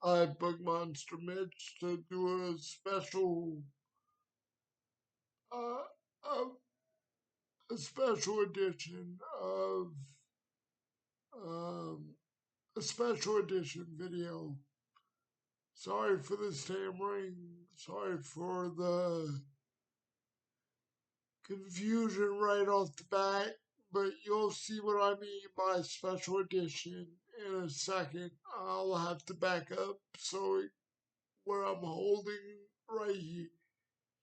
I booked Monster Mitch to do a special, uh, uh, a special edition of, um, a special edition video. Sorry for the stammering. Sorry for the confusion right off the bat, but you'll see what I mean by special edition in a second. I'll have to back up so where I'm holding right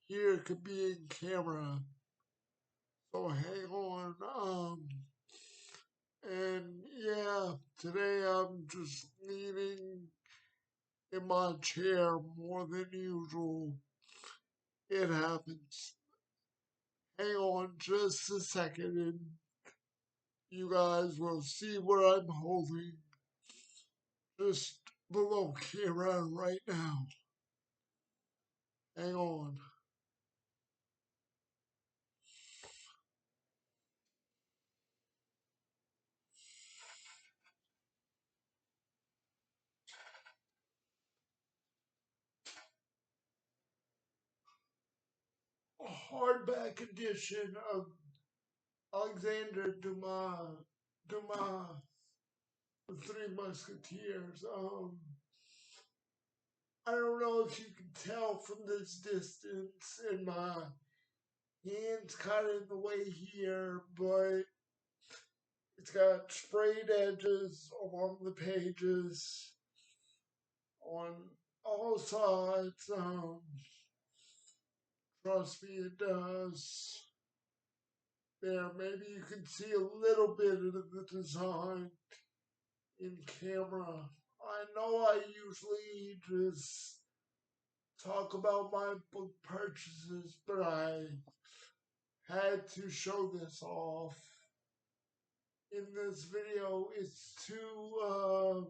here could be in camera. So hang on. And yeah, today I'm just leaning in my chair more than usual. It happens. Hang on just a second and you guys will see what I'm holding just below camera right now. Hang on. A hardback edition of Alexander Dumas, The Three Musketeers. I don't know if you can tell from this distance, and my hand's kind of in the way here, but it's got sprayed edges along the pages on all sides. Trust me, it does. There, maybe you can see a little bit of the design in camera. I know I usually just talk about my book purchases, but I had to show this off. In this video, it's too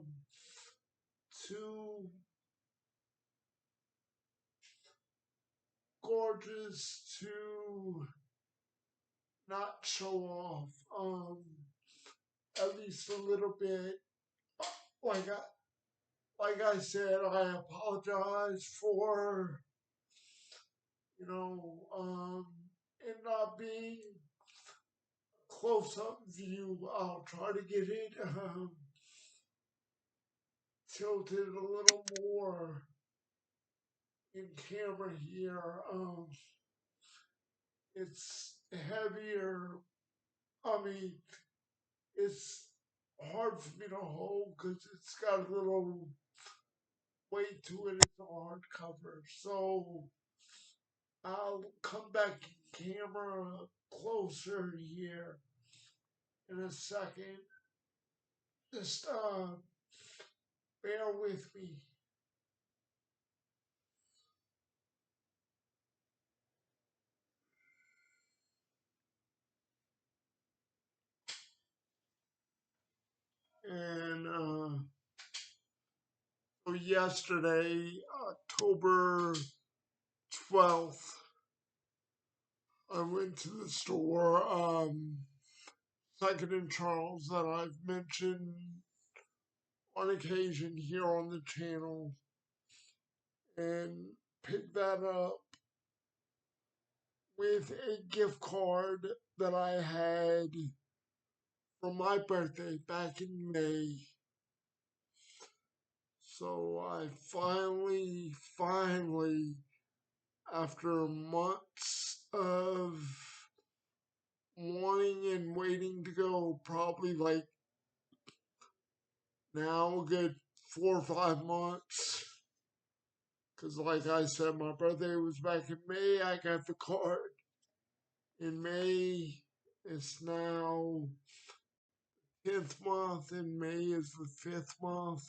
gorgeous to not show off. At least a little bit. Like I said, I apologize for it not being close up view. I'll try to get it tilted a little more in camera here. It's heavier. I mean, it's hard for me to hold because it's got a little weight to it. It's a hardcover. So I'll come back in camera closer here in a second. Just bear with me. And so yesterday, October 12th, I went to the store, Second and Charles, that I've mentioned on occasion here on the channel, and picked that up with a gift card that I had for my birthday back in May. So I finally, after months of wanting and waiting to go, probably like now a good 4 or 5 months. Because, like I said, my birthday was back in May. I got the card in May. It's now 10th month, and May is the 5th month.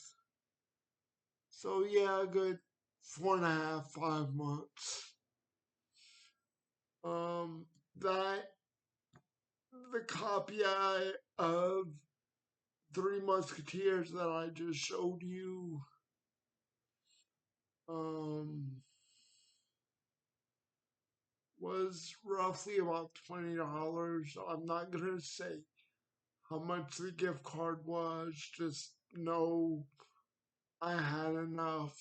So, yeah, a good 4.5, 5 months. That the copy of Three Musketeers that I just showed you, was roughly about $20. I'm not gonna say how much the gift card was. Just know I had enough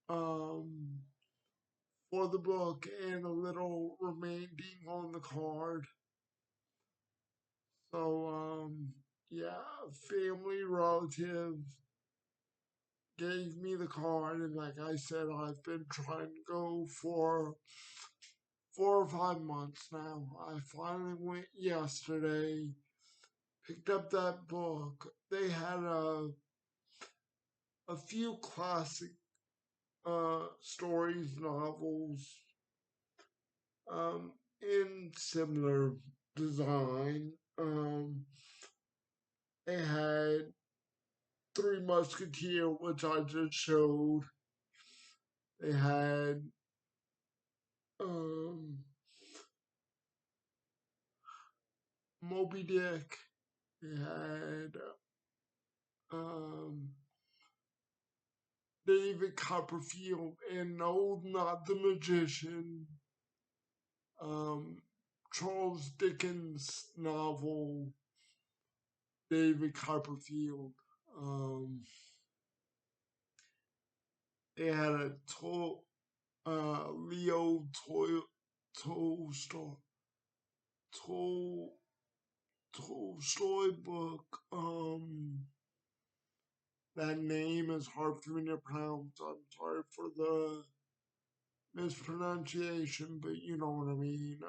um, for the book and a little remaining on the card. So, yeah, family relative gave me the card, and like I said, I've been trying to go for 4 or 5 months now. I finally went yesterday, picked up that book. They had a few classic stories, novels, in similar design. They had Three Musketeers, which I just showed. They had um, Moby Dick. They had um, David Copperfield, and no, not the magician. Um, Charles Dickens' novel, David Copperfield. Um, they had a Leo Tolstoy, Tol, Tolstoy book. That name is hard for me to pronounce. I'm sorry for the mispronunciation, but you know what I mean.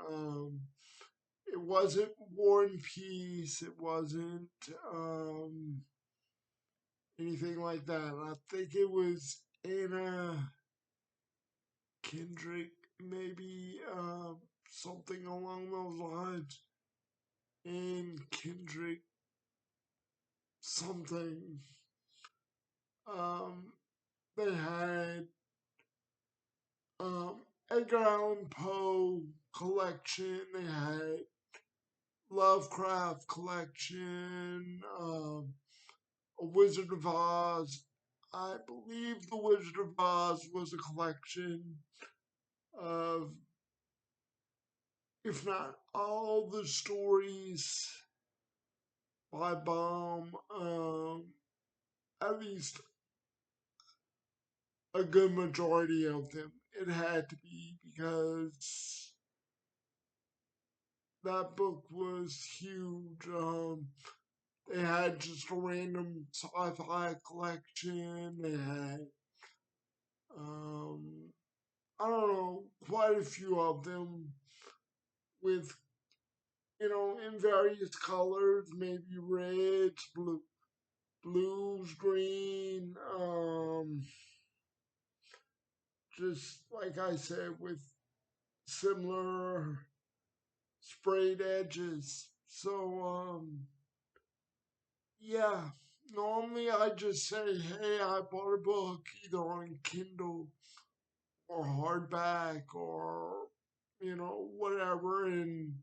It wasn't War and Peace. It wasn't anything like that. I think it was Anna Kendrick, maybe something along those lines. And Kendrick something. Um, they had um, Edgar Allan Poe collection. They had Lovecraft collection. A Wizard of Oz. I believe the Wizard of Oz was a collection of, if not all the stories by Baum, at least a good majority of them. It had to be because that book was huge. They had just a random sci-fi collection. They had, um, I don't know, quite a few of them with, in various colors, maybe reds, blues, green, just like I said, with similar sprayed edges. So, yeah, normally I just say, hey, I bought a book either on Kindle or hardback or, whatever, and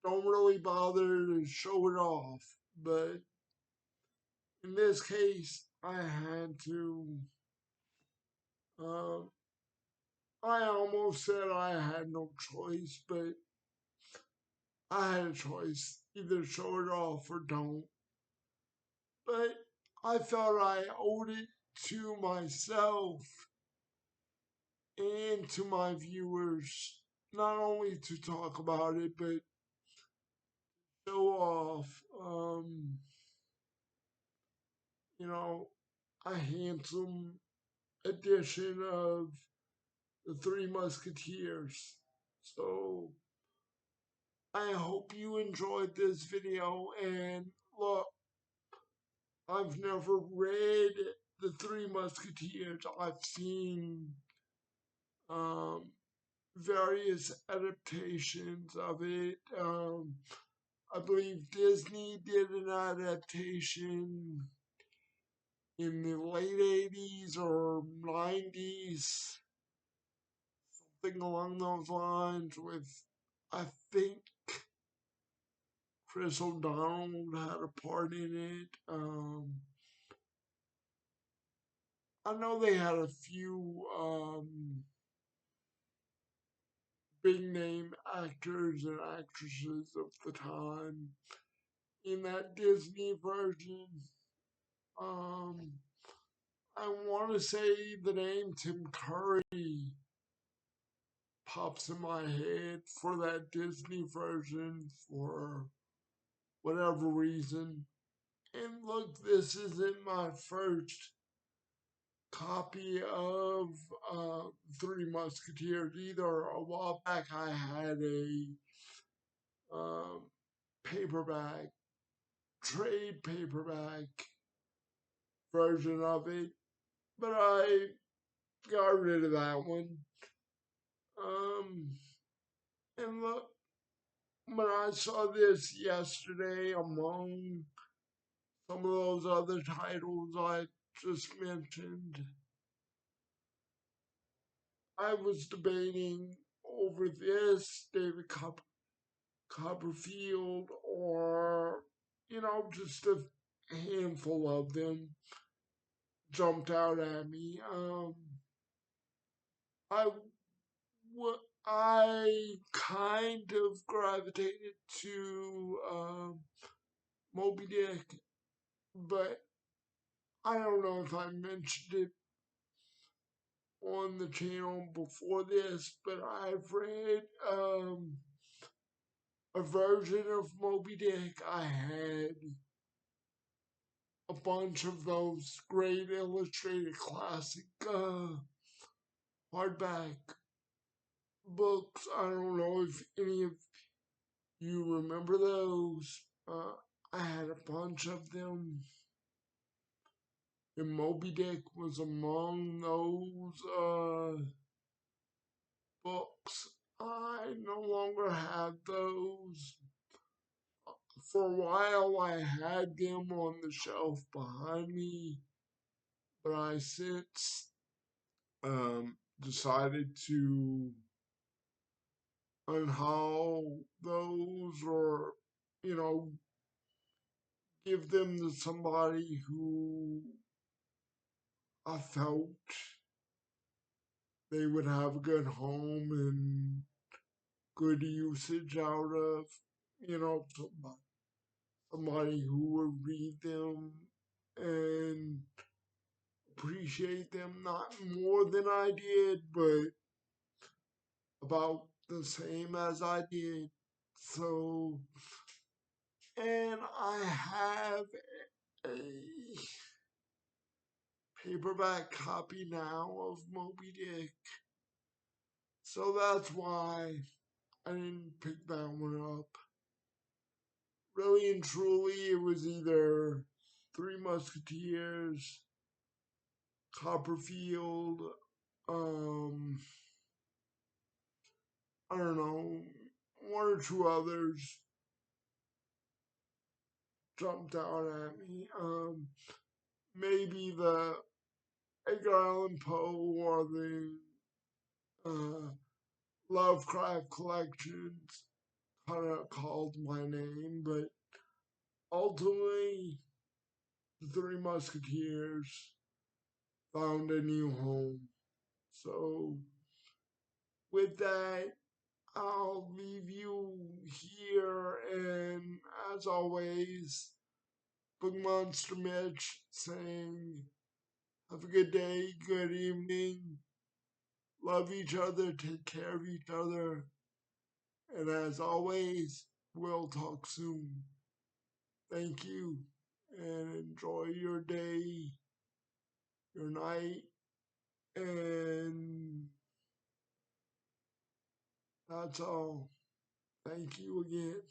don't really bother to show it off. But in this case, I had to, um, I almost said I had no choice, but I had a choice either show it off or don't. But I felt I owed it to myself and to my viewers, not only to talk about it, but show off, you know, a handsome edition of the Three Musketeers. So I hope you enjoyed this video, and look, I've never read the Three Musketeers. I've seen um, various adaptations of it. I believe Disney did an adaptation in the late 80s or 90s, something along those lines with, I think, Chris O'Donnell had a part in it. I know they had a few big name actors and actresses of the time in that Disney version. Um, I want to say the name Tim Curry pops in my head for that Disney version for whatever reason. And look, this isn't my first copy of uh, Three Musketeers either. A while back, I had a um, paperback, trade paperback version of it, but I got rid of that one. Um, and look, when I saw this yesterday among some of those other titles I just mentioned, I was debating over this David Copperfield or, just a handful of them jumped out at me. I I kind of gravitated to Moby Dick, but I don't know if I mentioned it on the channel before this, but I've read a version of Moby Dick. I had a bunch of those great illustrated classic hardback books. I don't know if any of you remember those. I had a bunch of them, and Moby Dick was among those books. I no longer have those. For a while, I had them on the shelf behind me, but I since decided to unhaul those or, you know, give them to somebody who I felt they would have a good home and good usage out of, somebody who would read them and appreciate them not more than I did, but about the same as I did. So, and I have a paperback copy now of Moby Dick. So that's why I didn't pick that one up. Really and truly, it was either Three Musketeers, Copperfield, um, I don't know, one or two others jumped out at me. Maybe the Edgar Allan Poe or the uh, Lovecraft collections kind of called my name, but ultimately, the Three Musketeers found a new home. So, with that, I'll leave you here, and as always, Book Monster Mitch saying, have a good day, good evening, love each other, take care of each other, and as always, we'll talk soon. Thank you, and enjoy your day, your night, and that's all. Thank you again.